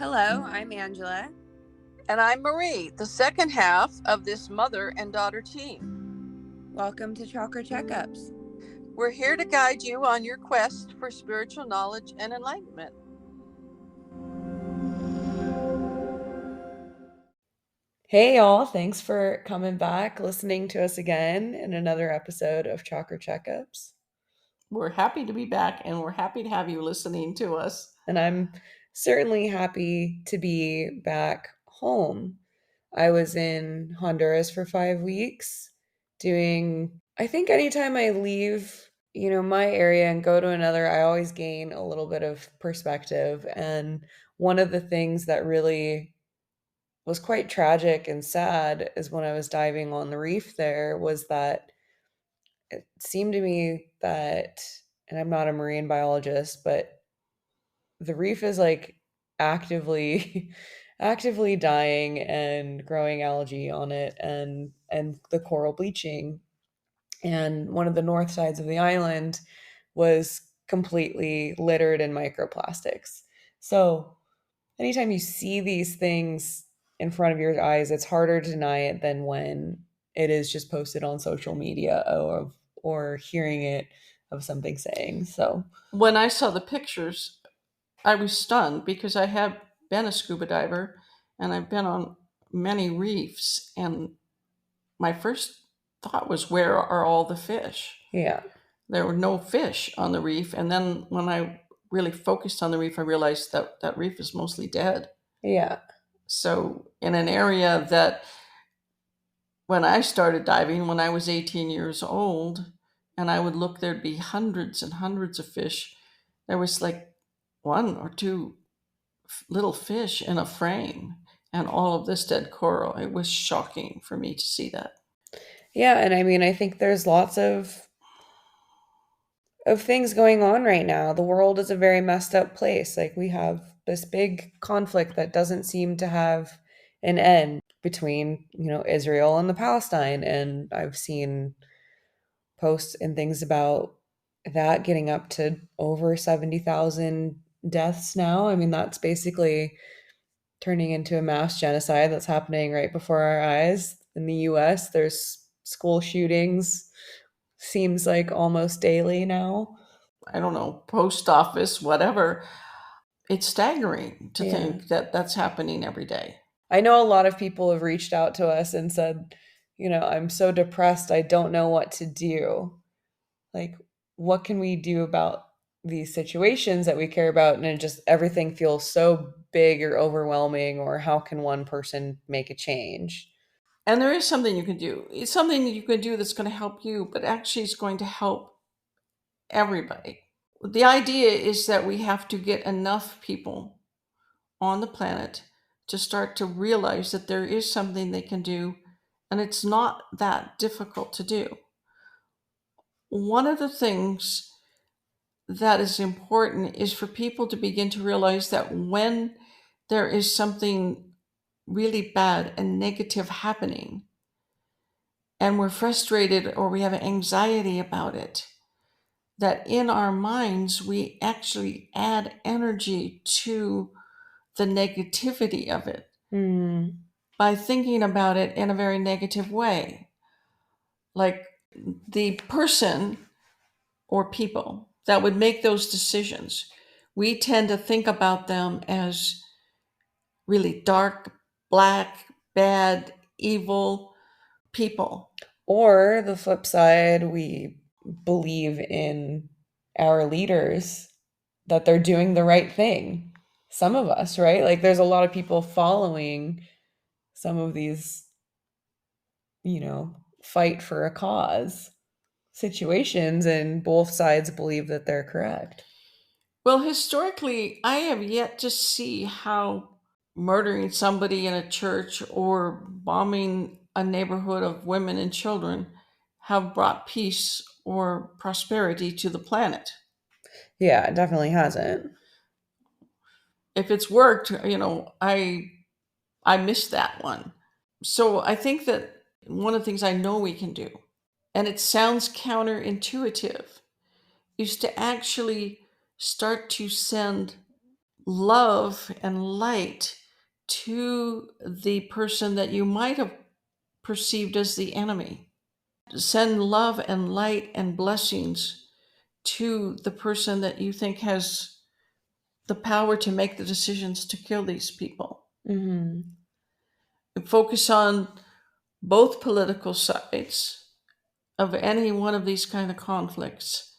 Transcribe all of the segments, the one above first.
Hello, I'm Angela. And I'm Marie, the second half of this mother and daughter team. Welcome to Chakra Checkups. We're here to guide you on your quest for spiritual knowledge and enlightenment. Hey y'all, thanks for coming back, listening to us again in another episode of Chakra Checkups. We're happy to be back, and we're happy to have you listening to us. And I'm certainly happy to be back home. I was in Honduras for 5 weeks I think anytime I leave, my area and go to another, I always gain a little bit of perspective. And one of the things that really was quite tragic and sad is when I was diving on the reef there was that it seemed to me that, and I'm not a marine biologist, but the reef is like actively actively dying and growing algae on it and the coral bleaching. And one of the north sides of the island was completely littered in microplastics. So anytime you see these things in front of your eyes, it's harder to deny it than when it is just posted on social media or hearing it of something saying. So when I saw the pictures, I was stunned because I have been a scuba diver and I've been on many reefs, and my first thought was, where are all the fish? yeah. There were no fish on the reef, and then when I really focused on the reef, I realized that that reef is mostly dead. Yeah. So in an area that, when I started diving when I was 18 years old, and I would look, there'd be hundreds and hundreds of fish. There was like one or two little fish in a frame, and all of this dead coral. It was shocking for me to see that. Yeah, and I mean, I think there's lots of things going on right now. The world is a very messed up place. Like we have this big conflict that doesn't seem to have an end between, Israel and the Palestine. And I've seen posts and things about that getting up to over 70,000 deaths now. I mean, that's basically turning into a mass genocide that's happening right before our eyes. In the US, there's school shootings, seems like almost daily now. I don't know, post office, whatever. It's staggering to Yeah. think that that's happening every day. I know a lot of people have reached out to us and said, I'm so depressed, I don't know what to do. Like, what can we do about these situations that we care about? And it just everything feels so big or overwhelming, or how can one person make a change? And there is something you can do. It's something that you can do that's going to help you, but actually it's going to help everybody. The idea is that we have to get enough people on the planet to start to realize that there is something they can do, and it's not that difficult to do. One of the things that is important is for people to begin to realize that when there is something really bad and negative happening, and we're frustrated or we have anxiety about it, that in our minds we actually add energy to the negativity of it by thinking about it in a very negative way. Like the person or people that would make those decisions, we tend to think about them as really dark, black, bad, evil people. Or the flip side, we believe in our leaders that they're doing the right thing. Some of us, right? Like there's a lot of people following some of these, fight for a cause situations, and both sides believe that they're correct. Well, historically, I have yet to see how murdering somebody in a church or bombing a neighborhood of women and children have brought peace or prosperity to the planet. Yeah, it definitely hasn't. If it's worked, I missed that one. So I think that one of the things I know we can do, and it sounds counterintuitive, is to actually start to send love and light to the person that you might have perceived as the enemy. Send love and light and blessings to the person that you think has the power to make the decisions to kill these people. Mm-hmm. Focus on both political sides of any one of these kind of conflicts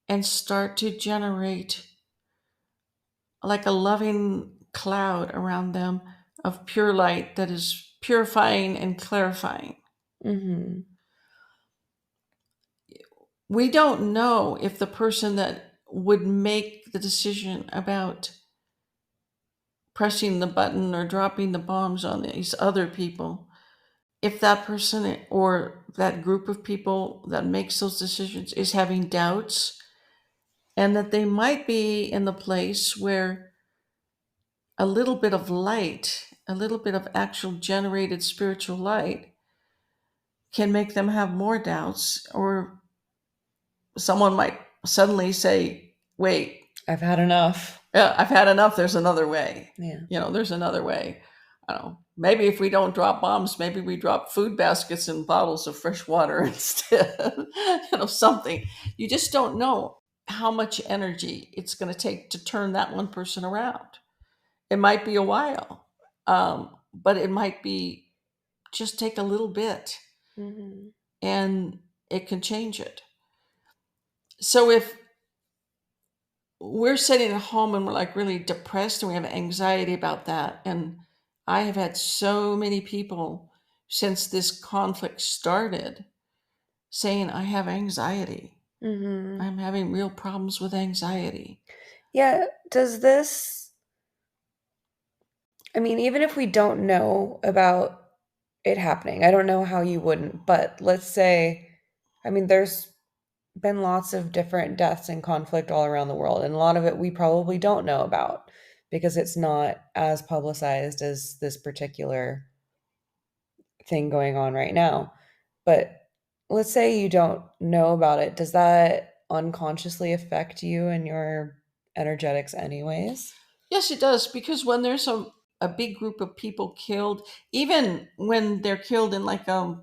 and start to generate like a loving cloud around them of pure light that is purifying and clarifying. Mm-hmm. We don't know if the person that would make the decision about pressing the button or dropping the bombs on these other people, if that person or that group of people that makes those decisions is having doubts, and that they might be in the place where a little bit of light, a little bit of actual generated spiritual light can make them have more doubts, or someone might suddenly say, wait, I've had enough. I've had enough. There's another way. Yeah. There's another way. I don't know. Maybe if we don't drop bombs, maybe we drop food baskets and bottles of fresh water instead. Something. You just don't know how much energy it's going to take to turn that one person around. It might be a while, but it might be just take a little bit, Mm-hmm. and it can change it. So if we're sitting at home and we're like really depressed and we have anxiety about that, and I have had so many people since this conflict started saying, I have anxiety. Mm-hmm. I'm having real problems with anxiety. Yeah. Does this, I mean, even if we don't know about it happening, I don't know how you wouldn't, but let's say, I mean, there's been lots of different deaths and conflict all around the world, and a lot of it we probably don't know about because it's not as publicized as this particular thing going on right now. But let's say you don't know about it. Does that unconsciously affect you and your energetics anyways? Yes, it does, because when there's a big group of people killed, even when they're killed in like a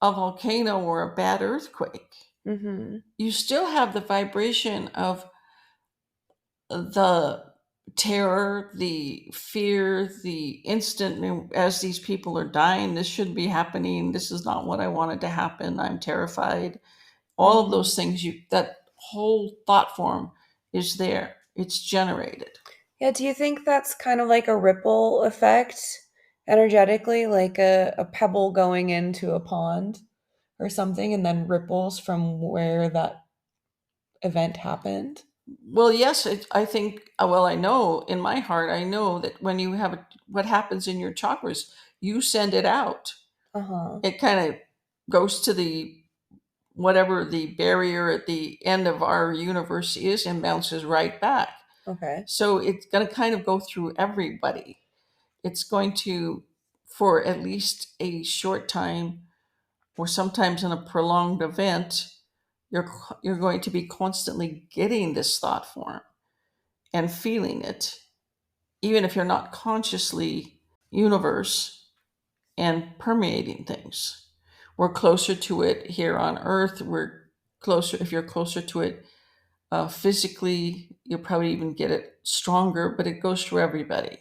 volcano or a bad earthquake, Mm-hmm. you still have the vibration of the terror, the fear, the instant as these people are dying, this shouldn't be happening. This is not what I wanted to happen. I'm terrified. All of those things, that whole thought form is there. It's generated. Yeah, do you think that's kind of like a ripple effect energetically, like a pebble going into a pond or something, and then ripples from where that event happened? Well, yes, I think, well, I know in my heart, I know that when you have what happens in your chakras, you send it out. Uh-huh. It kind of goes to the whatever the barrier at the end of our universe is and bounces right back. Okay. So it's going to kind of go through everybody. It's going to, for at least a short time, or sometimes in a prolonged event, you're going to be constantly getting this thought form and feeling it, even if you're not consciously universe and permeating things. We're closer to it here on Earth. We're closer, if you're closer to it physically, you'll probably even get it stronger, but it goes through everybody.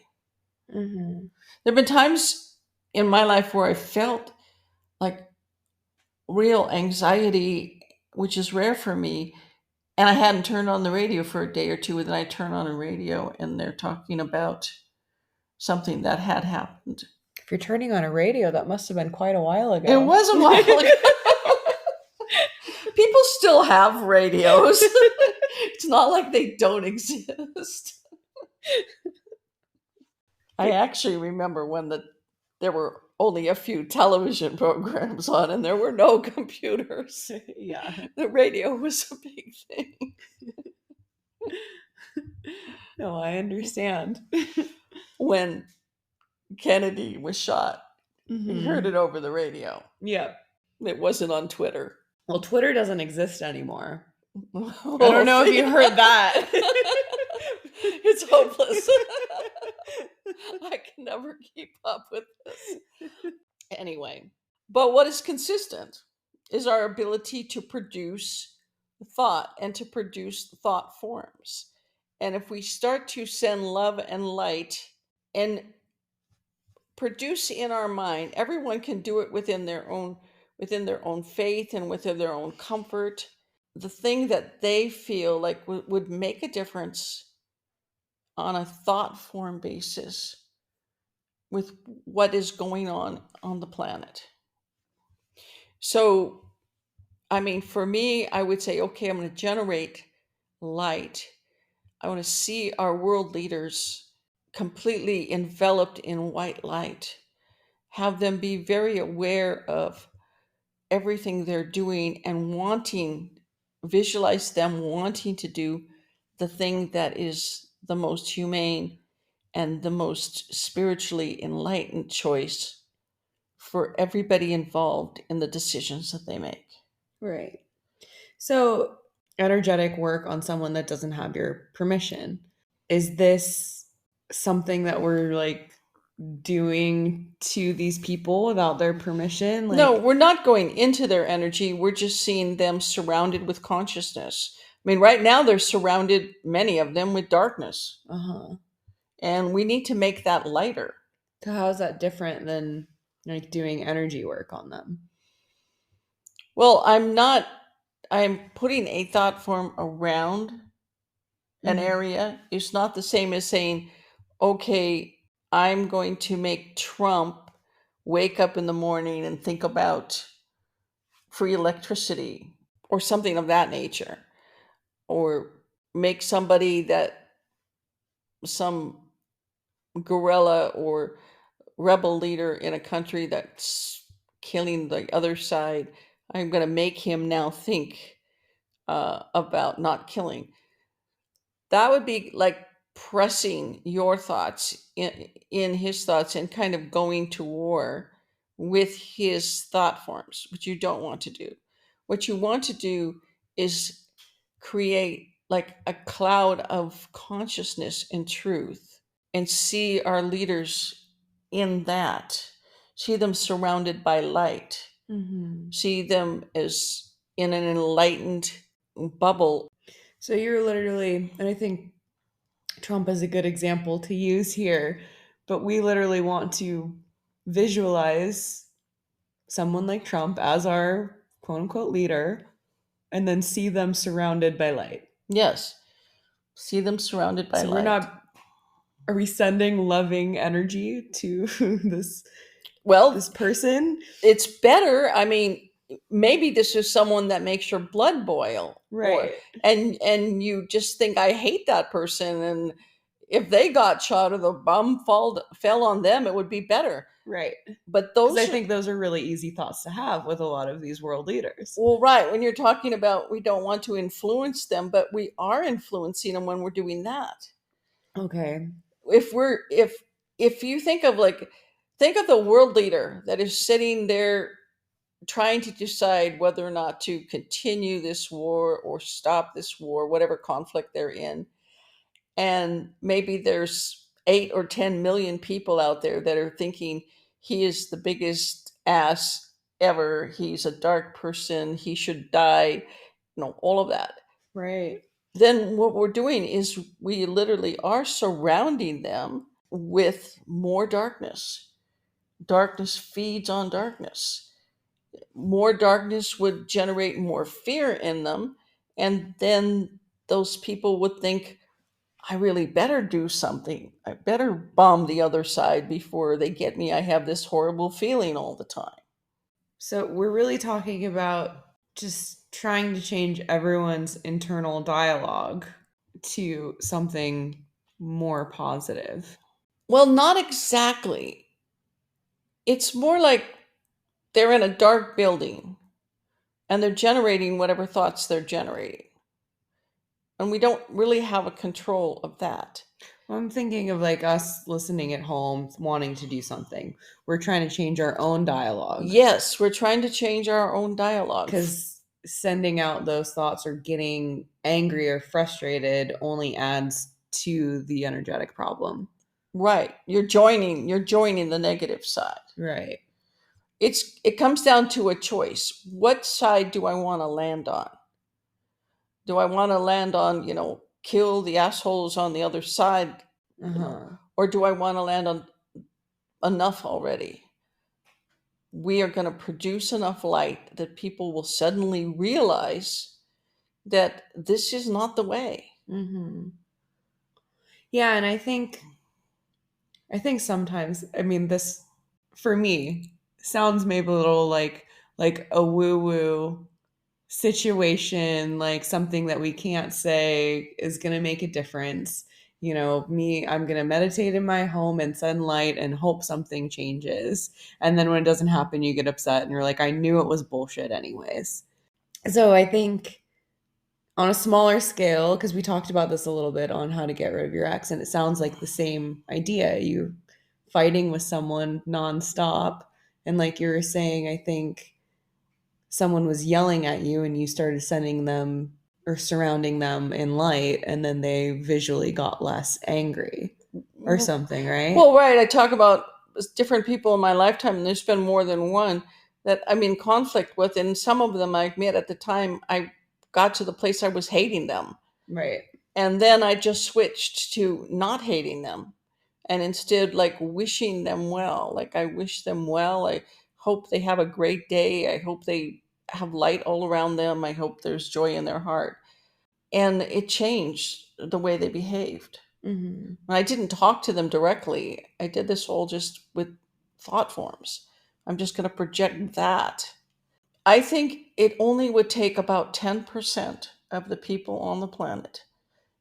Mm-hmm. There have been times in my life where I felt like real anxiety, which is rare for me, and I hadn't turned on the radio for a day or two, and then I turn on a radio and they're talking about something that had happened. If you're turning on a radio, that must have been quite a while ago. It was a while ago. People still have radios. It's not like they don't exist. I actually remember when there were only a few television programs on and there were no computers. Yeah. The radio was a big thing. No, I understand. When Kennedy was shot, we heard it over the radio. Yeah. It wasn't on Twitter. Well, Twitter doesn't exist anymore. Well, I don't know if you heard that. It's hopeless. I can never keep up with this. Anyway, but what is consistent is our ability to produce thought and to produce thought forms. And if we start to send love and light and produce in our mind, everyone can do it within their own faith and within their own comfort. The thing that they feel like would make a difference on a thought form basis with what is going on the planet. So, I mean, for me, I would say, okay, I'm going to generate light. I want to see our world leaders completely enveloped in white light, have them be very aware of everything they're doing and visualize them wanting to do the thing that is the most humane and the most spiritually enlightened choice for everybody involved in the decisions that they make. Right. So, energetic work on someone that doesn't have your permission. Is this something that we're like doing to these people without their permission? No, we're not going into their energy. We're just seeing them surrounded with consciousness. I mean, right now they're surrounded, many of them, with darkness. Uh-huh. And we need to make that lighter. So how is that different than like doing energy work on them? Well, I'm putting a thought form around an area. It's not the same as saying, okay, I'm going to make Trump wake up in the morning and think about free electricity or something of that nature, or make some guerrilla or rebel leader in a country that's killing the other side. I'm going to make him now think about not killing. That would be like pressing your thoughts in his thoughts and kind of going to war with his thought forms, which you don't want to do. What you want to do is create like a cloud of consciousness and truth and see our leaders in that. See them surrounded by light. Mm-hmm. See them as in an enlightened bubble. So you're literally, and I think Trump is a good example to use here, but we literally want to visualize someone like Trump as our quote unquote leader and then see them surrounded by light. Yes. See them surrounded by so light. We're not, are we sending loving energy to this person? It's better. I mean, maybe this is someone that makes your blood boil. Right. And you just think, I hate that person. And if they got shot or the bomb fell on them, it would be better. Right. But I think those are really easy thoughts to have with a lot of these world leaders. Well, right. When you're talking about we don't want to influence them, but we are influencing them when we're doing that. Okay. If you think of the world leader that is sitting there trying to decide whether or not to continue this war or stop this war, whatever conflict they're in. And maybe there's 8 or 10 million people out there that are thinking he is the biggest ass ever. He's a dark person. He should die. All of that. Right. Then what we're doing is we literally are surrounding them with more darkness. Darkness feeds on darkness. More darkness would generate more fear in them. And then those people would think, I really better do something. I better bomb the other side before they get me. I have this horrible feeling all the time. So we're really talking about just trying to change everyone's internal dialogue to something more positive. Well, not exactly. It's more like they're in a dark building and they're generating whatever thoughts they're generating. And we don't really have a control of that. I'm thinking of like us listening at home, wanting to do something. We're trying to change our own dialogue. Yes, we're trying to change our own dialogue. Because sending out those thoughts or getting angry or frustrated only adds to the energetic problem. Right. You're joining the negative side. Right. It comes down to a choice. What side do I want to land on? Do I want to land on, kill the assholes on the other side, or do I want to land on enough already? We are going to produce enough light that people will suddenly realize that this is not the way. Mm-hmm. Yeah, and I think sometimes, I mean, this for me sounds maybe a little like a woo-woo situation, like something that we can't say is going to make a difference. I'm going to meditate in my home in sunlight and hope something changes. And then when it doesn't happen, you get upset and you're like, I knew it was bullshit anyways. So I think on a smaller scale, because we talked about this a little bit on how to get rid of your ex, and it sounds like the same idea. You fighting with someone nonstop. And like you were saying, I think someone was yelling at you and you started sending them or surrounding them in light, and then they visually got less angry or something, right? Well, right. I talk about different people in my lifetime, and there's been more than one that I'm in conflict with, and some of them I admit at the time I got to the place I was hating them. Right. And then I just switched to not hating them and instead like wishing them well. Like I wish them well. I hope they have a great day. I hope they have light all around them. I hope there's joy in their heart. And it changed the way they behaved. Mm-hmm. I didn't talk to them directly. I did this all just with thought forms. I'm just going to project that. I think it only would take about 10% of the people on the planet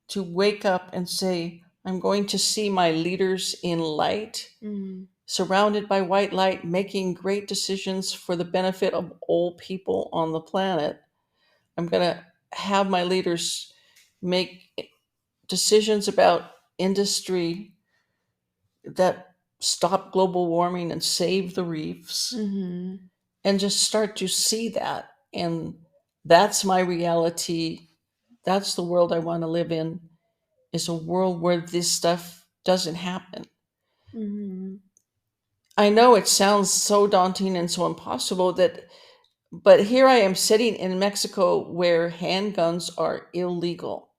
to wake up and say, I'm going to see my leaders in light, surrounded by white light, making great decisions for the benefit of all people on the planet. I'm going to have my leaders make decisions about industry that stop global warming and save the reefs, and just start to see that. And that's my reality. That's the world I want to live in, is a world where this stuff doesn't happen. I know it sounds so daunting and so impossible but here I am sitting in Mexico where handguns are illegal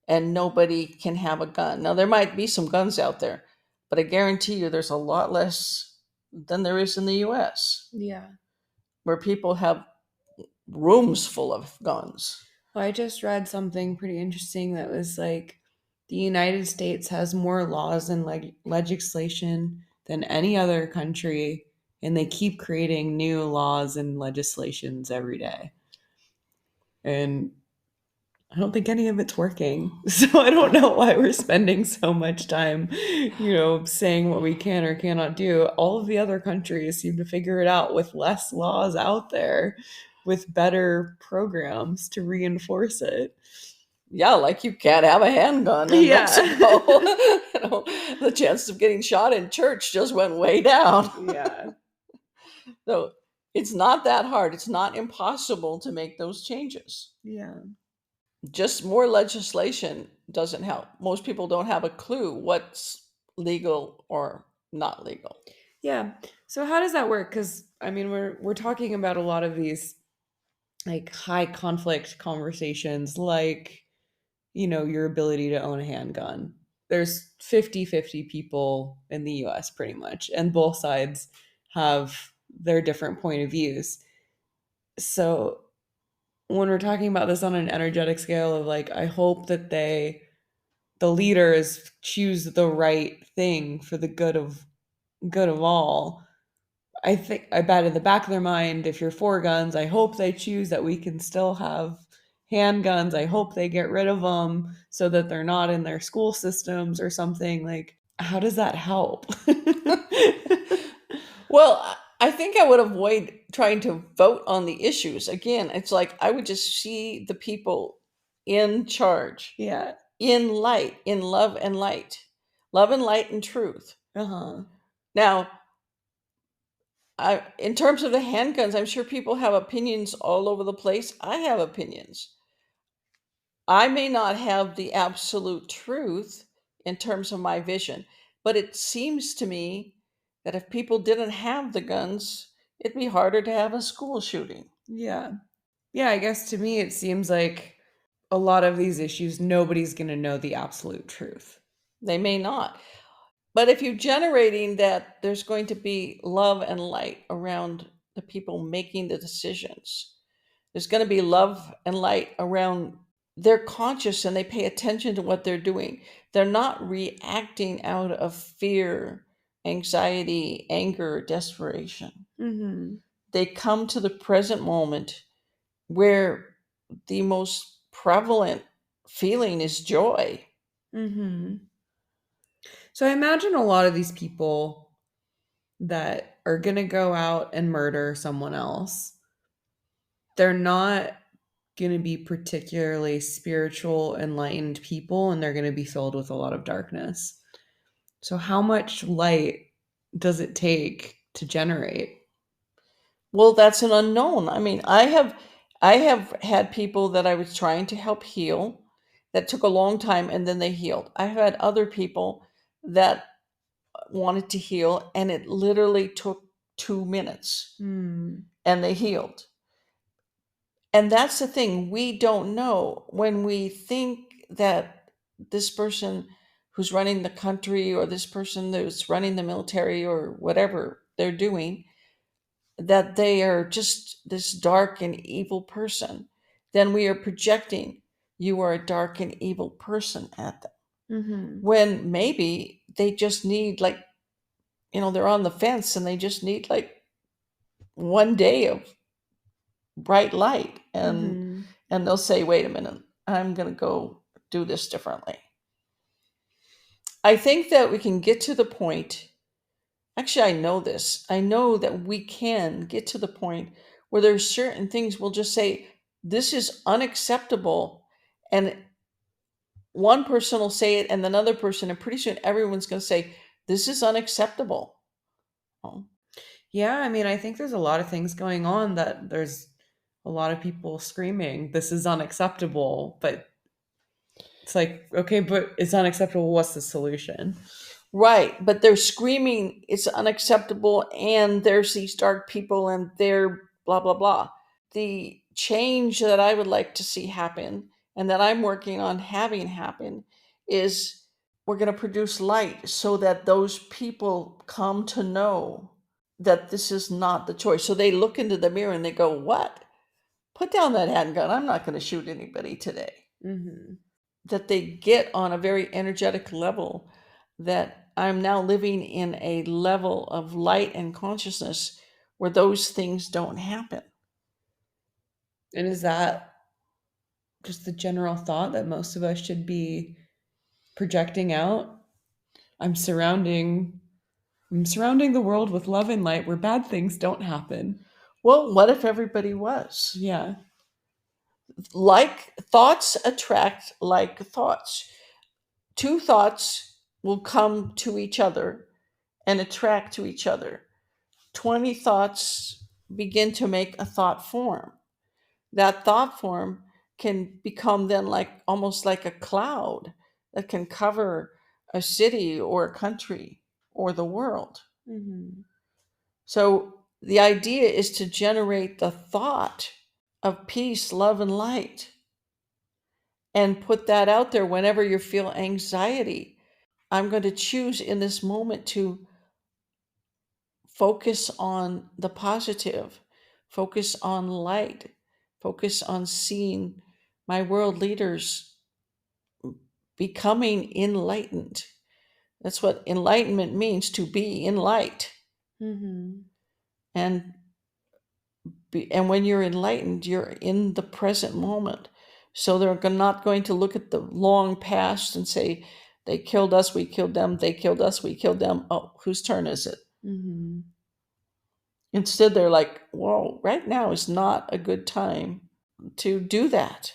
and nobody can have a gun. Now there might be some guns out there, but I guarantee you there's a lot less than there is in the US. Yeah. Where people have rooms full of guns. Well, I just read something pretty interesting that was like the United States has more laws and legislation than any other country, and they keep creating new laws and legislations every day. And I don't think any of it's working. So I don't know why we're spending so much time, saying what we can or cannot do. All of the other countries seem to figure it out with less laws out there, with better programs to reinforce it. Yeah, like you can't have a handgun in Mexico. The chances of getting shot in church just went way down. Yeah. So it's not that hard. It's not impossible to make those changes. Yeah. Just more legislation doesn't help. Most people don't have a clue what's legal or not legal. Yeah. So how does that work? Because I mean, we're talking about a lot of these like high conflict conversations, like your ability to own a handgun. There's 50-50 people in the US pretty much, and both sides have their different point of views. So when we're talking about this on an energetic scale of like, I hope that the leaders choose the right thing for the good of all. I bet in the back of their mind, if you're for guns, I hope they choose that we can still have handguns. I hope they get rid of them so that they're not in their school systems or something. Like, how does that help? Well, I think I would avoid trying to vote on the issues. Again, it's like I would just see the people in charge. Yeah. In light, in love and light. Love and light and truth. Now, in terms of the handguns, I'm sure people have opinions all over the place. I have opinions. I may not have the absolute truth in terms of my vision, but it seems to me that if people didn't have the guns, it'd be harder to have a school shooting. Yeah. Yeah, I guess to me it seems like a lot of these issues, nobody's going to know the absolute truth. They may not. But if you're generating that there's going to be love and light around the people making the decisions, there's going to be love and light around, they're conscious and they pay attention to what they're doing. They're not reacting out of fear, anxiety, anger, desperation. Mm-hmm. They come to the present moment where the most prevalent feeling is joy. Mm-hmm. So I imagine a lot of these people that are going to go out and murder someone else, they're not going to be particularly spiritual, enlightened people, and they're going to be filled with a lot of darkness. So how much light does it take to generate? Well, that's an unknown. I mean, I have had people that I was trying to help heal that took a long time and then they healed. I've had other people that wanted to heal and it literally took 2 minutes Hmm. and they healed. And that's the thing, we don't know when we think that this person who's running the country or this person who's running the military or whatever they're doing, that they are just this dark and evil person, then we are projecting you are a dark and evil person at them. Mm-hmm. When maybe they just need, like, they're on the fence and they just need like one day of bright light, Mm-hmm. and they'll say, wait a minute, I'm going to go do this differently. I think that we can get to the point. Actually, I know this. I know that we can get to the point where there's certain things we'll just say, this is unacceptable. And one person will say it and another person, and pretty soon everyone's going to say, this is unacceptable. Oh. Yeah, I mean, I think there's a lot of things going on that there's a lot of people screaming, this is unacceptable. But it's like, okay, but it's unacceptable. What's the solution? Right. But they're screaming, it's unacceptable. And there's these dark people and they're blah, blah, blah. The change that I would like to see happen and that I'm working on having happen is we're going to produce light so that those people come to know that this is not the choice. So they look into the mirror and they go, what? Put down that handgun. I'm not going to shoot anybody today. Mm-hmm. That they get on a very energetic level, that I'm now living in a level of light and consciousness where those things don't happen. And is that just the general thought that most of us should be projecting out? I'm surrounding the world with love and light where bad things don't happen. Well, what if everybody was? Yeah. Like thoughts attract like thoughts. Two thoughts will come to each other and attract to each other. 20 thoughts begin to make a thought form. That thought form can become then like almost like a cloud that can cover a city or a country or the world. Mm-hmm. So the idea is to generate the thought of peace, love, and light and put that out there whenever you feel anxiety. I'm going to choose in this moment to focus on the positive, focus on light, focus on seeing my world leaders becoming enlightened. That's what enlightenment means, to be in light. Mm-hmm. And and when you're enlightened, you're in the present moment. So they're not going to look at the long past and say, they killed us, we killed them, they killed us, we killed them. Oh, whose turn is it? Mm-hmm. Instead, they're like, whoa, right now is not a good time to do that.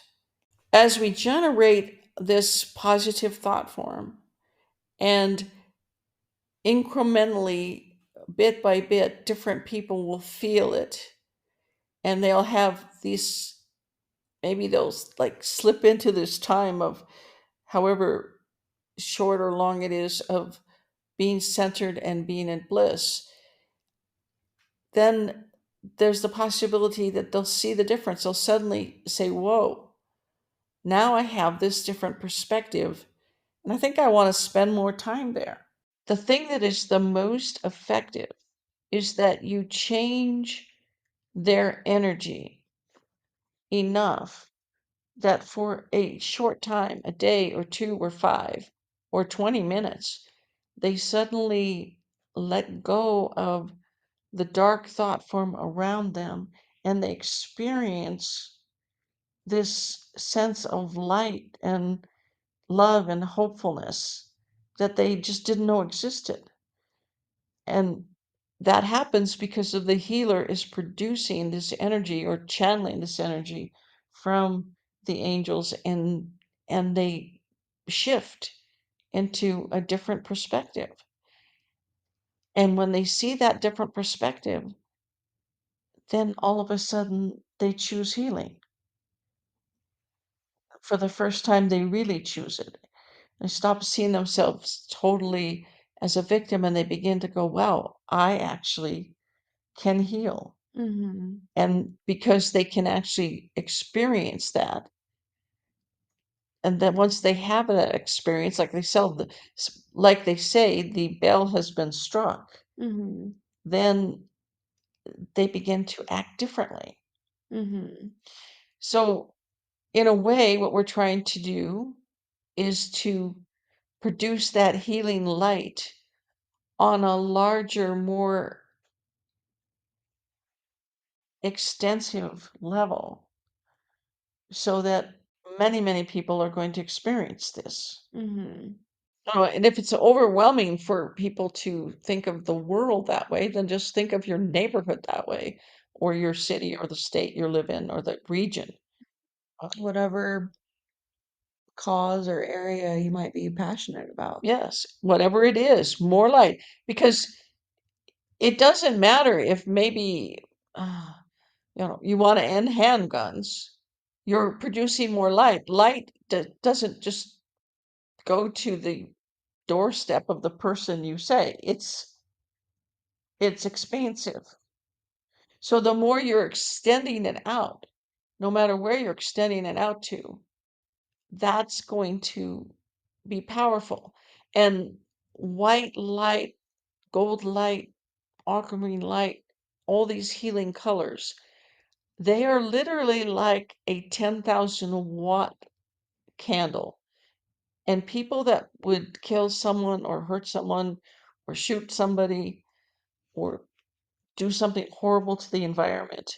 As we generate this positive thought form and incrementally, bit by bit, different people will feel it and they'll have these maybe they'll like slip into this time of however short or long it is of being centered and being in bliss. Then there's the possibility that they'll see the difference. They'll suddenly say, whoa, now I have this different perspective, and I think I want to spend more time there. The thing that is the most effective is that you change their energy enough that for a short time, a day or two or 5 or 20 minutes, they suddenly let go of the dark thought form around them and they experience this sense of light and love and hopefulness that they just didn't know existed. And that happens because of the healer is producing this energy or channeling this energy from the angels, and they shift into a different perspective. And when they see that different perspective, then all of a sudden they choose healing. For the first time, they really choose it. They stop seeing themselves totally as a victim and they begin to go, wow, I actually can heal. Mm-hmm. And because they can actually experience that, and then once they have that experience, like they say, the bell has been struck, Mm-hmm. then they begin to act differently. Mm-hmm. So, in a way, what we're trying to do is to produce that healing light on a larger, more extensive level so that many, many people are going to experience this. Mm-hmm. Oh, and if it's overwhelming for people to think of the world that way, then just think of your neighborhood that way, or your city, or the state you live in, or the region. Whatever cause or area you might be passionate about. Yes, whatever it is, more light. Because it doesn't matter if maybe, you want to end handguns, you're producing more light. Light doesn't just go to the doorstep of the person you say. It's expansive. So the more you're extending it out, no matter where you're extending it out to, that's going to be powerful. And white light, gold light, aquamarine light, all these healing colors, they are literally like a 10,000-watt candle. And people that would kill someone or hurt someone or shoot somebody or do something horrible to the environment,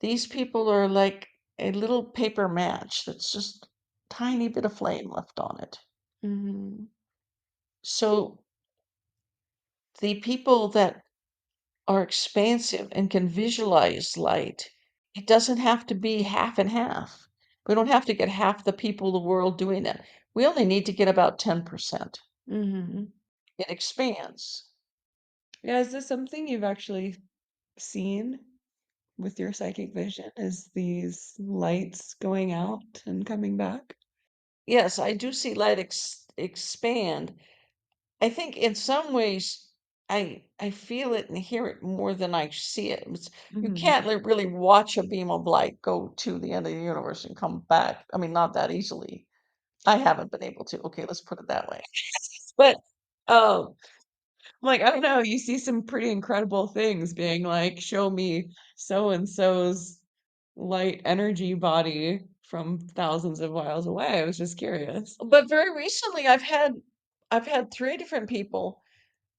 these people are like a little paper match that's just tiny bit of flame left on it. Mm-hmm. So the people that are expansive and can visualize light, it doesn't have to be half and half. We don't have to get half the people of the world doing it. We only need to get about 10%. Mm-hmm. It expands. Yeah, is this something you've actually seen with your psychic vision? Is these lights going out and coming back? Yes, I do see light expand. I think in some ways I feel it and hear it more than I see it. You Mm-hmm. can't really watch a beam of light go to the end of the universe and come back. I mean, not that easily. I haven't been able to. Okay, let's put it that way. But um, like, I don't know, you see some pretty incredible things being like, show me so and so's light energy body from thousands of miles away. I was just curious. But very recently, I've had 3 different people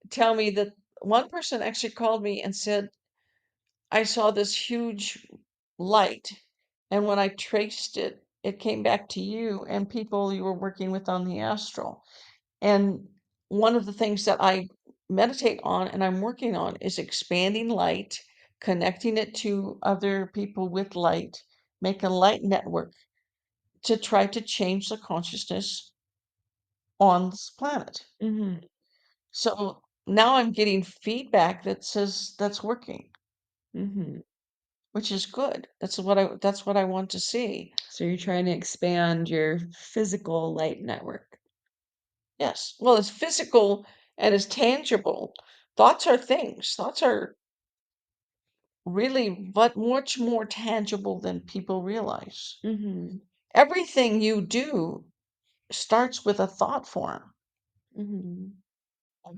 tell me that one person actually called me and said, I saw this huge light, and when I traced it, it came back to you and people you were working with on the astral. And one of the things that I meditate on and I'm working on is expanding light, connecting it to other people with light, make a light network to try to change the consciousness on this planet. Mm-hmm. So now I'm getting feedback that says that's working. Mm-hmm. which is good. That's what I want to see. So you're trying to expand your physical light network. Yes. Well, it's physical and it's tangible. Thoughts are things. Thoughts are really but much more tangible than people realize. Mm-hmm. Everything you do starts with a thought form. Mm-hmm.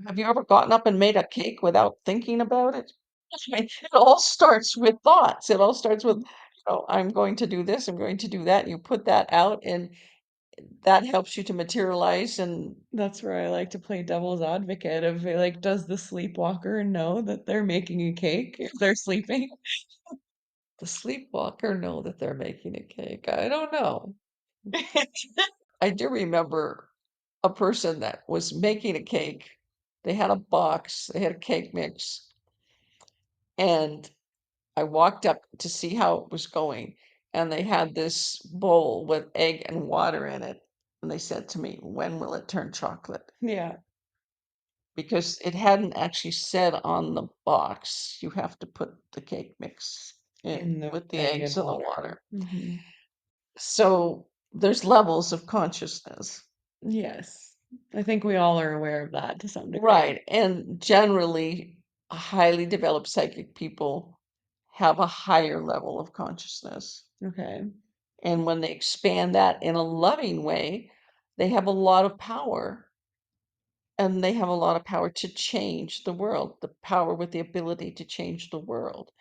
Have you ever gotten up and made a cake without thinking about it? I mean, it all starts with thoughts. It all starts with, I'm going to do this, I'm going to do that. You put that out, and that helps you to materialize. And That's where I like to play devil's advocate of like, does the sleepwalker know that they're making a cake if they're sleeping? the sleepwalker know that they're making a cake. I don't know. I do remember a person that was making a cake. They had a box, they had a cake mix, and I walked up to see how it was going, and they had this bowl with egg and water in it. And they said to me, "When will it turn chocolate?" Yeah. Because it hadn't actually said on the box, you have to put the cake mix in In the with the egg eggs and and the water. water. Mm-hmm. So there's levels of consciousness. Yes. I think we all are aware of that to some degree. Right. And generally, highly developed psychic people have a higher level of consciousness. Okay. And when they expand that in a loving way, they have a lot of power. And they have a lot of power to change the world, the power with the ability to change the world.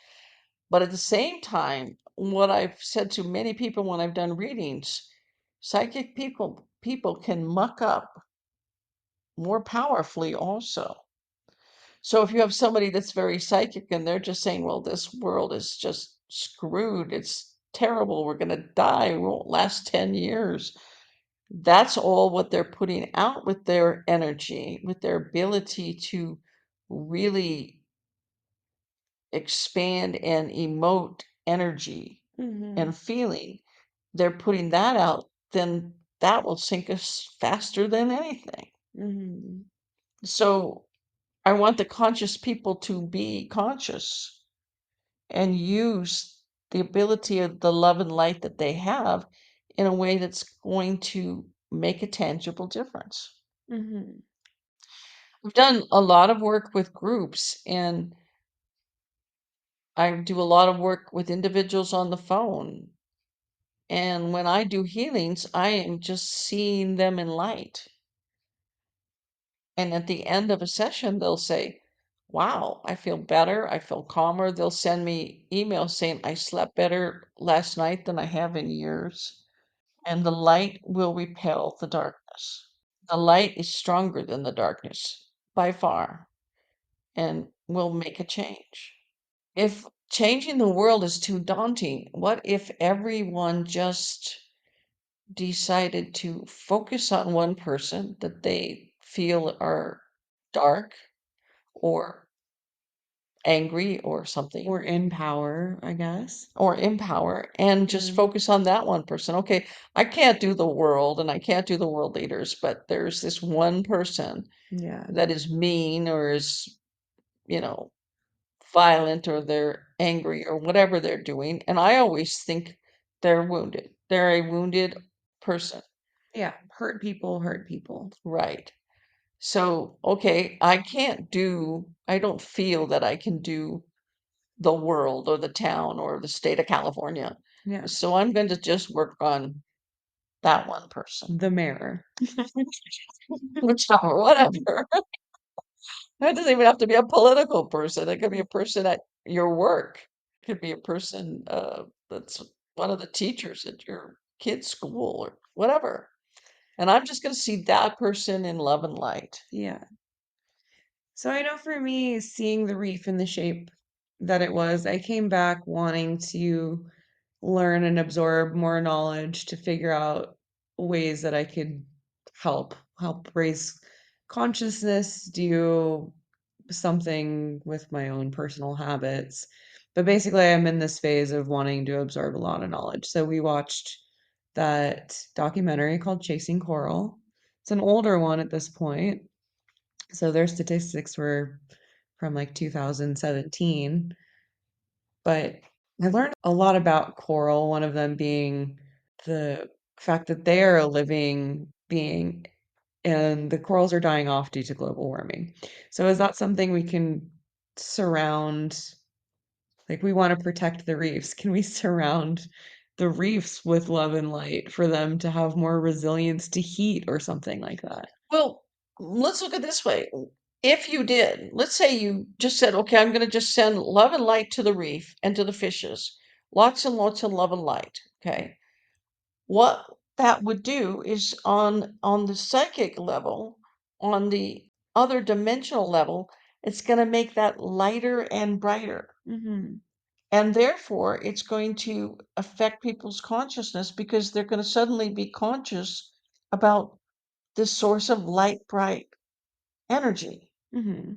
But at the same time, what I've said to many people when I've done readings, psychic people can muck up more powerfully also. So if you have somebody that's very psychic and they're just saying, well, this world is just screwed, it's terrible, we're going to die, we won't last 10 years. That's all what they're putting out with their energy, with their ability to really expand and emote energy Mm-hmm. and feeling. They're putting that out, then that will sink us faster than anything. Mm-hmm. So I want the conscious people to be conscious and use the ability of the love and light that they have in a way that's going to make a tangible difference. Mm-hmm. I've done a lot of work with groups, and I do a lot of work with individuals on the phone. And when I do healings, I am just seeing them in light. And at the end of a session, they'll say, wow, I feel better. I feel calmer. They'll send me emails saying, I slept better last night than I have in years. And the light will repel the darkness. The light is stronger than the darkness by far and will make a change. If changing the world is too daunting, what if everyone just decided to focus on one person that they feel are dark or angry or something, Or in power, I guess. or empower, and just Mm. focus on that one person? Okay, I can't do the world and I can't do the world leaders, but there's this one person Yeah. that is mean or is, you know, violent or they're angry or whatever they're doing. And I always think they're wounded. They're a wounded person. Yeah. Hurt people hurt people. Right. So, okay, I don't feel that I can do the world or the town or the state of California. Yeah. So I'm going to just work on that one person, The mayor. whichever, whatever. It doesn't even have to be a political person. It could be a person at your work. It could be a person that's one of the teachers at your kid's school or whatever. And I'm just going to see that person in love and light. Yeah. So I know for me, seeing the reef in the shape that it was, I came back wanting to learn and absorb more knowledge to figure out ways that I could help raise consciousness, do something with my own personal habits. But basically, I'm in this phase of wanting to absorb a lot of knowledge. So we watched that documentary called Chasing Coral. It's an older one at this point. So their statistics were from like 2017. But I learned a lot about coral, one of them being the fact that they are a living being and the corals are dying off due to global warming. So is that something we can surround, like we want to protect the reefs? Can we surround the reefs with love and light for them to have more resilience to heat or something like that? Well, let's look at it this way. If you did, let's say you just said, okay, I'm going to just send love and light to the reef and to the fishes, lots and lots of love and light. Okay. What that would do is on the psychic level, on the other dimensional level, it's going to make that lighter and brighter. Mm-hmm. And therefore, it's going to affect people's consciousness because they're going to suddenly be conscious about this source of light, bright energy, Mm-hmm.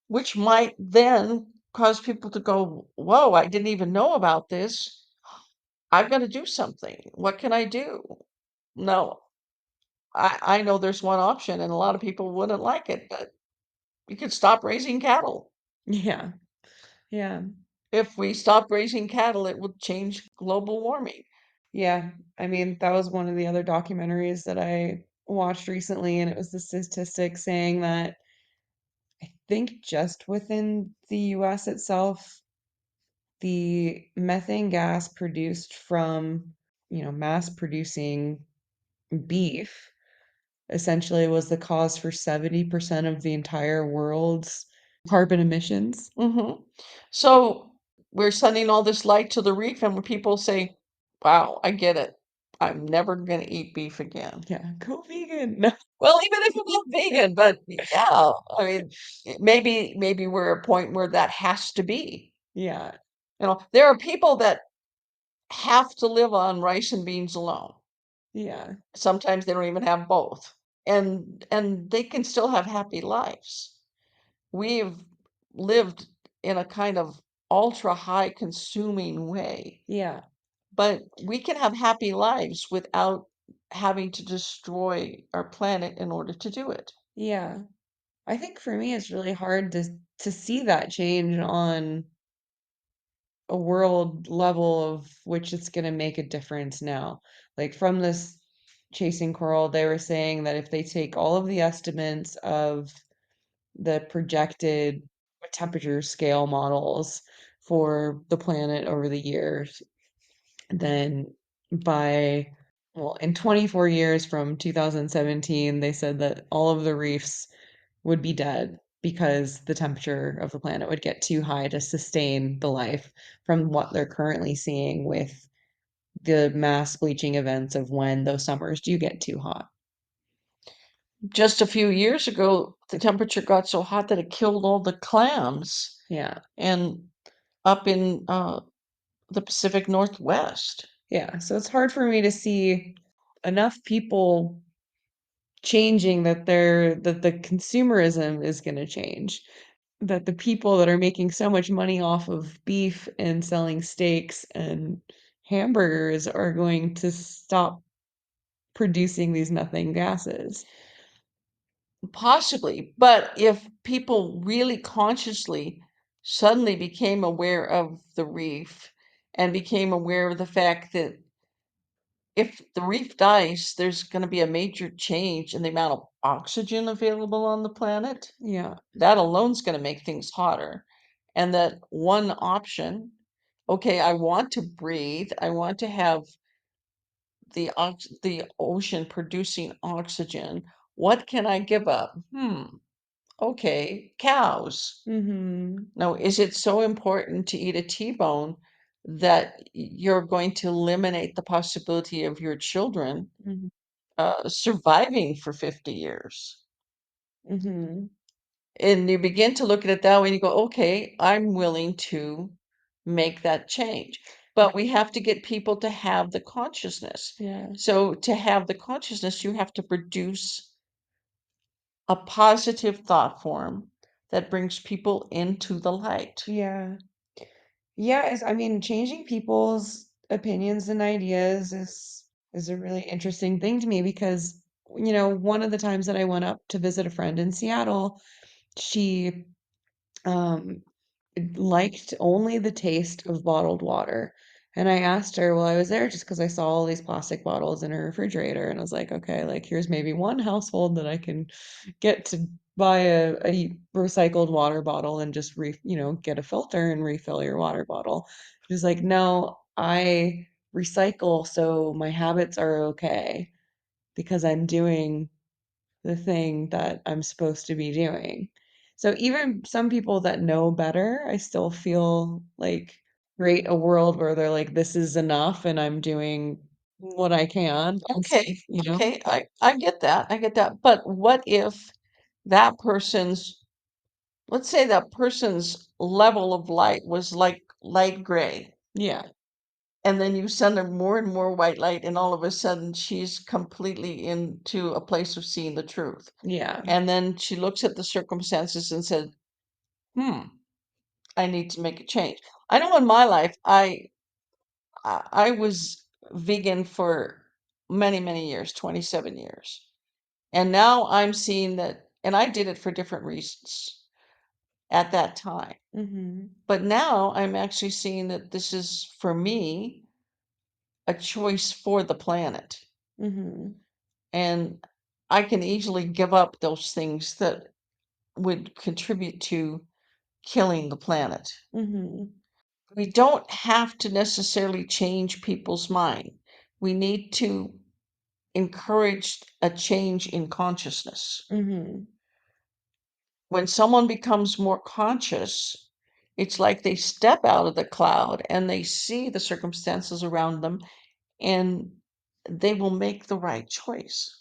which might then cause people to go, whoa, I didn't even know about this. I've got to do something. What can I do? No, I know there's one option, and a lot of people wouldn't like it, but you could stop raising cattle. Yeah. Yeah. If we stopped raising cattle, it would change global warming. Yeah. I mean, that was one of the other documentaries that I watched recently, and it was the statistic saying that I think just within the US itself, the methane gas produced from, mass producing beef essentially was the cause for 70% of the entire world's carbon emissions. Mm-hmm. So we're sending all this light to the reef, and when people say, wow, I get it. I'm never going to eat beef again. Yeah, go vegan. No. Well, even if you're not vegan, but yeah, I mean, maybe we're at a point where that has to be. Yeah, There are people that have to live on rice and beans alone. yeah, Sometimes they don't even have both. And they can still have happy lives. We've lived in a kind of ultra high consuming way, yeah, but we can have happy lives without having to destroy our planet in order to do it. yeah. I think for me it's really hard to see that change on a world level of which it's going to make a difference now. Like from this Chasing Coral, they were saying that if they take all of the estimates of the projected temperature scale models for the planet over the years, then by, well, in 24 years from 2017, they said that all of the reefs would be dead because the temperature of the planet would get too high to sustain the life from what they're currently seeing with the mass bleaching events of when those summers do get too hot. Just a few years ago, the temperature got so hot that it killed all the clams Yeah. and up in the Pacific Northwest. Yeah. So it's hard for me to see enough people changing that the consumerism is going to change, that the people that are making so much money off of beef and selling steaks and hamburgers are going to stop producing these methane gases. Possibly, but if people really consciously suddenly became aware of the reef and became aware of the fact that if the reef dies, there's going to be a major change in the amount of oxygen available on the planet. Yeah. That alone is going to make things hotter. And that one option, okay, I want to breathe, I want to have the ocean producing oxygen. What can I give up? Okay, cows. Mm-hmm. Now, is it so important to eat a T-bone that you're going to eliminate the possibility of your children Mm-hmm. surviving for 50 years? Mm-hmm. And you begin to look at it that way and you go, okay, I'm willing to make that change. But we have to get people to have the consciousness. Yeah. So to have the consciousness, you have to produce a positive thought form that brings people into the light. Yeah. Yeah, I mean, changing people's opinions and ideas is a really interesting thing to me because, one of the times that I went up to visit a friend in Seattle, she um liked only the taste of bottled water. And I asked her, well, I was there just because I saw all these plastic bottles in her refrigerator. And I was like, okay, like here's maybe one household that I can get to buy a recycled water bottle and just get a filter and refill your water bottle. She was like, no, I recycle, so my habits are okay because I'm doing the thing that I'm supposed to be doing. So even some people that know better, I still feel like create a world where they're like, this is enough and I'm doing what I can. Okay, You know? okay, I get that. I get that. But what if that person's, let's say that person's level of light was like light gray, Yeah. and then you send her more and more white light, and all of a sudden she's completely into a place of seeing the truth. Yeah. And then she looks at the circumstances and said, I need to make a change. I know in my life, I was vegan for many, many years, 27 years. And now I'm seeing that, and I did it for different reasons at that time. Mm-hmm. But now I'm actually seeing that this is, for me, a choice for the planet. Mm-hmm. And I can easily give up those things that would contribute to killing the planet. Mm-hmm. We don't have to necessarily change people's mind. We need to encourage a change in consciousness. Mm-hmm. When someone becomes more conscious, it's like they step out of the cloud and they see the circumstances around them and they will make the right choice.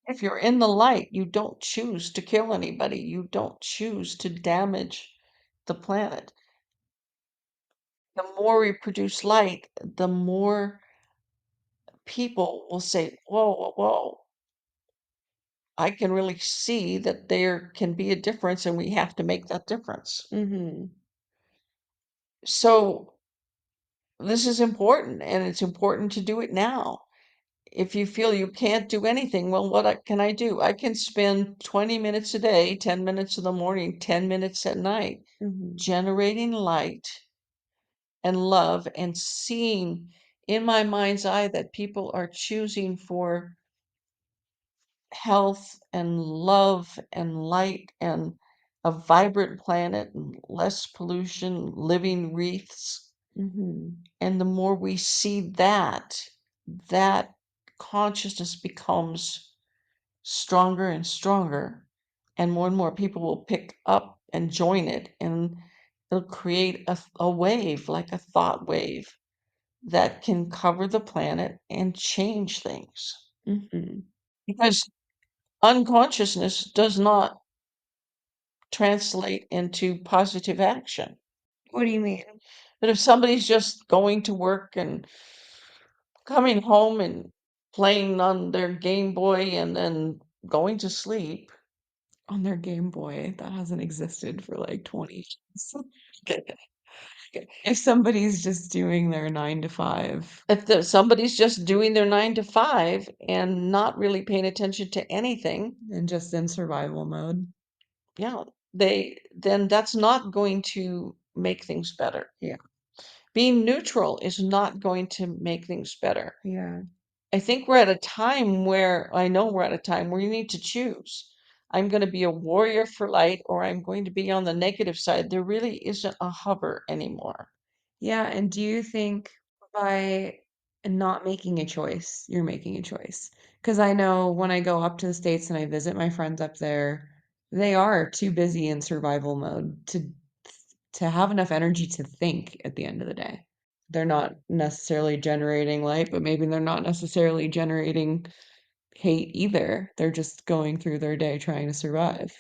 If you're in the light, you don't choose to kill anybody. You don't choose to damage the planet. The more we produce light, the more people will say, whoa, whoa, whoa, I can really see that there can be a difference and we have to make that difference. Mm-hmm. So this is important and it's important to do it now. If you feel you can't do anything, well, can I do? I can spend 20 minutes a day, 10 minutes in the morning, 10 minutes at night, Mm-hmm. generating light and love and seeing in my mind's eye that people are choosing for health and love and light and a vibrant planet and less pollution, living wreaths. Mm-hmm. And the more we see that, that consciousness becomes stronger and stronger, and more people will pick up and join it, and it'll create a wave, like a thought wave, that can cover the planet and change things. Mm-hmm. Because unconsciousness does not translate into positive action. What do you mean? But if somebody's just going to work and coming home and playing on their Game Boy and then going to sleep, On their Game Boy, that hasn't existed for like 20 years. If somebody's just doing their 9 to 5 if somebody's just doing their 9 to 5 and not really paying attention to anything, and just in survival mode. yeah, then that's not going to make things better. Yeah. Being neutral is not going to make things better. Yeah. I think we're at a time where I know we're at a time where you need to choose. I'm going to be a warrior for light or I'm going to be on the negative side. There really isn't a hover anymore. Yeah, and do you think by not making a choice, you're making a choice? Because I know when I go up to the States and I visit my friends up there, they are too busy in survival mode to have enough energy to think at the end of the day. They're not necessarily generating light, but maybe they're not necessarily generating hate either. They're just going through their day trying to survive.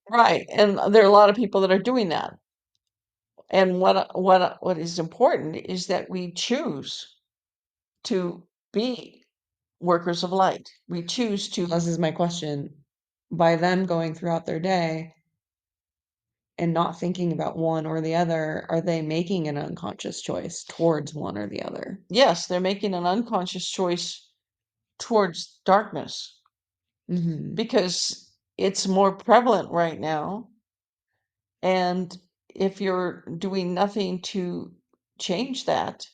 Right. And there are a lot of people that are doing that. And what is important is that we choose to be workers of light. We choose to. This is my question. By them going throughout their day and not thinking about one or the other, are they making an unconscious choice towards one or the other? Yes, they're making an unconscious choice towards darkness Mm-hmm. because it's more prevalent right now. And if you're doing nothing to change that,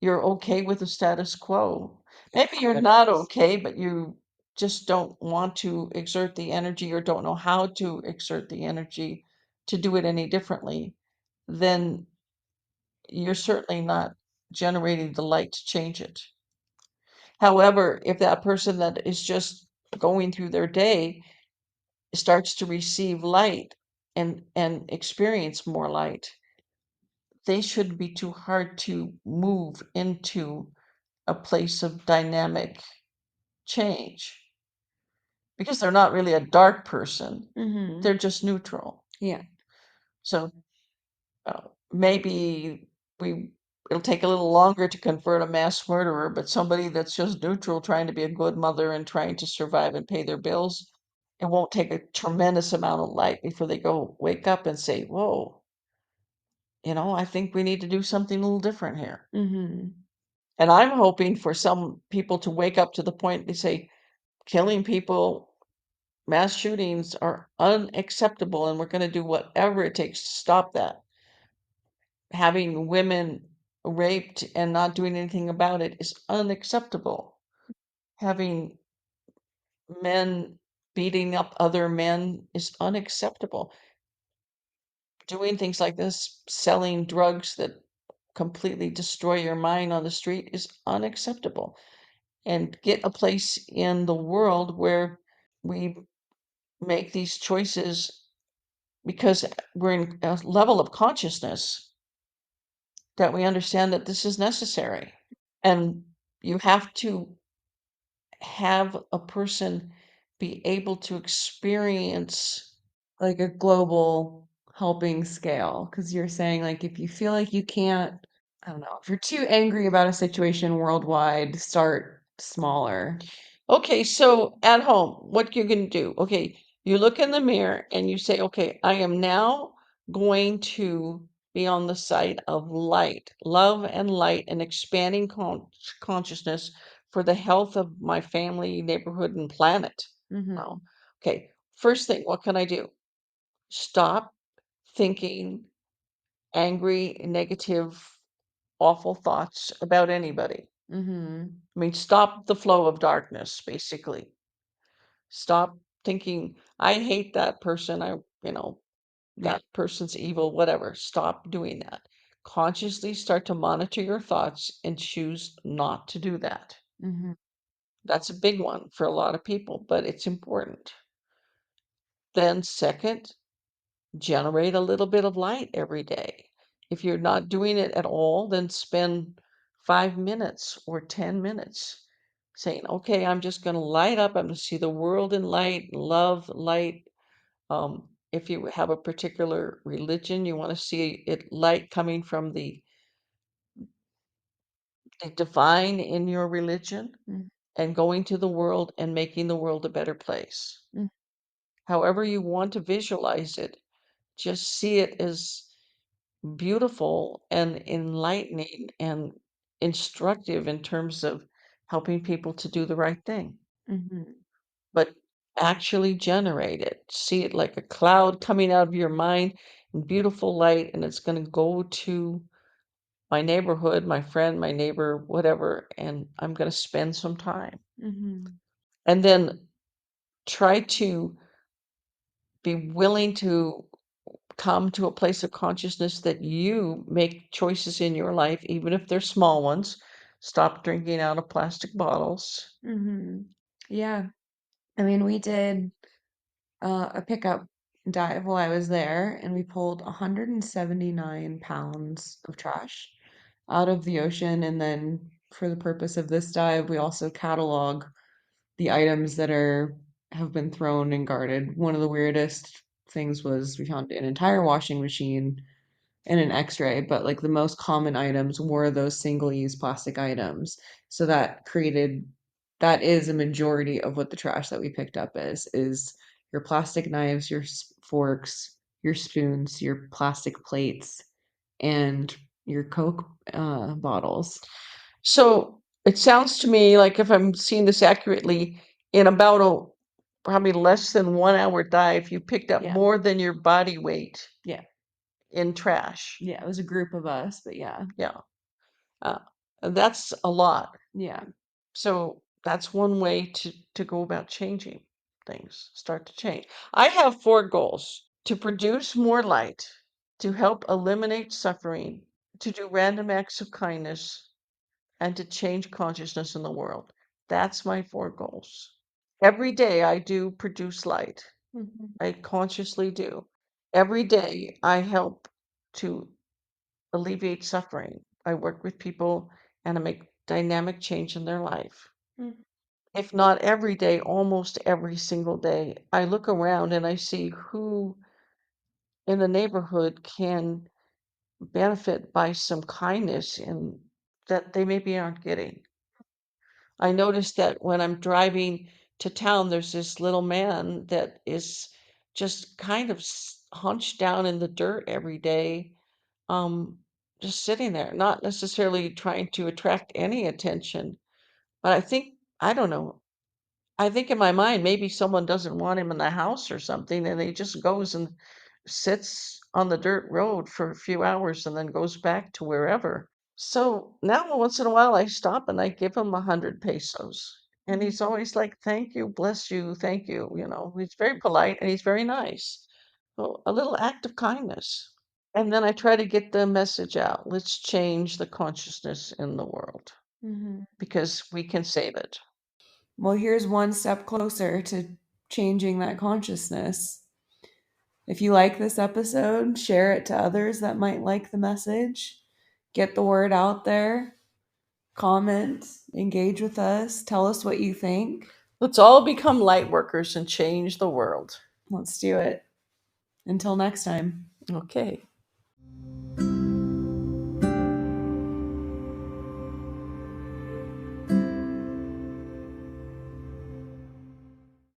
you're okay with the status quo. Maybe you're not okay, but you just don't want to exert the energy or don't know how to exert the energy to do it any differently, then you're certainly not generating the light to change it. However, if that person that is just going through their day starts to receive light and experience more light, they shouldn't be too hard to move into a place of dynamic change because they're not really a dark person. Mm-hmm. They're just neutral. Yeah. So maybe it'll take a little longer to convert a mass murderer, but somebody that's just neutral, trying to be a good mother and trying to survive and pay their bills, it won't take a tremendous amount of light before they go wake up and say, whoa, I think we need to do something a little different here. Mm-hmm. And I'm hoping for some people to wake up to the point they say, killing people, mass shootings are unacceptable, and we're going to do whatever it takes to stop that. Having women raped and not doing anything about it is unacceptable. Having men beating up other men is unacceptable. Doing things like this, selling drugs that completely destroy your mind on the street, is unacceptable. And get a place in the world where we make these choices because we're in a level of consciousness that we understand that this is necessary. And you have to have a person be able to experience Like a global helping scale. Because you're saying, like, if you feel like you can't, I don't know, if you're too angry about a situation worldwide, start smaller. Okay, so at home, what you're going to do, okay, you look in the mirror and you say, okay, I am now going to be on the side of light, love and light, and expanding consciousness for the health of my family, neighborhood, and planet. Mm-hmm. Wow. Okay, first thing, what can I do? Stop thinking angry, negative, awful thoughts about anybody. Mm-hmm. I mean, stop the flow of darkness, basically. Stop thinking, I hate that person. That person's evil, whatever. Stop doing that. Consciously start to monitor your thoughts and choose not to do that. Mm-hmm. That's a big one for a lot of people, but it's important. Then, second, generate a little bit of light every day. If you're not doing it at all, then spend 5 minutes or 10 minutes saying, okay, I'm just going to light up. I'm going to see the world in light, love, light. If you have a particular religion, you want to see it light coming from the divine in your religion Mm. and going to the world and making the world a better place. Mm. However you want to visualize it, just see it as beautiful and enlightening and instructive in terms of helping people to do the right thing. Mm-hmm. But actually generate it. See it like a cloud coming out of your mind in beautiful light, and it's going to go to my neighborhood, my friend, my neighbor, whatever, and I'm going to spend some time. Mm-hmm. And then try to be willing to come to a place of consciousness that you make choices in your life, even if they're small ones. Stop drinking out of plastic bottles. Mm-hmm. Yeah. I mean, we did a pickup dive while I was there, and we pulled 179 pounds of trash out of the ocean. And then, for the purpose of this dive, we also catalog the items that have been thrown and guarded. One of the weirdest things was we found an entire washing machine and an x-ray, but like the most common items were those single-use plastic items. So that is a majority of what the trash that we picked up is your plastic knives, your forks, your spoons, your plastic plates, and your Coke bottles. So it sounds to me like, if I'm seeing this accurately, in about probably less than 1 hour dive, you picked up Yeah. more than your body weight Yeah. in trash. Yeah, it was a group of us, but yeah. Yeah. That's a lot. Yeah. So that's one way to go about changing things, start to change. I have 4 goals: to produce more light, to help eliminate suffering, to do random acts of kindness, and to change consciousness in the world. That's my 4 goals. Every day I do produce light. I consciously do. Every day I help to alleviate suffering. I work with people and I make dynamic change in their life. If not every day, almost every single day, I look around and I see who in the neighborhood can benefit by some kindness and that they maybe aren't getting. I noticed that when I'm driving to town, there's this little man that is just kind of hunched down in the dirt every day, um, just sitting there, not necessarily trying to attract any attention. But I don't know, I think in my mind, maybe someone doesn't want him in the house or something, and he just goes and sits on the dirt road for a few hours and then goes back to wherever. So now once in a while I stop and I give him 100 pesos. And he's always like, thank you, bless you, thank you. He's very polite and he's very nice. So a little act of kindness. And then I try to get the message out. Let's change the consciousness in the world because we can save it. Well, here's one step closer to changing that consciousness. If you like this episode, share it to others that might like the message. Get the word out there. Comment, engage with us, tell us what you think. Let's all become light workers and change the world. Let's do it. Until next time. Okay.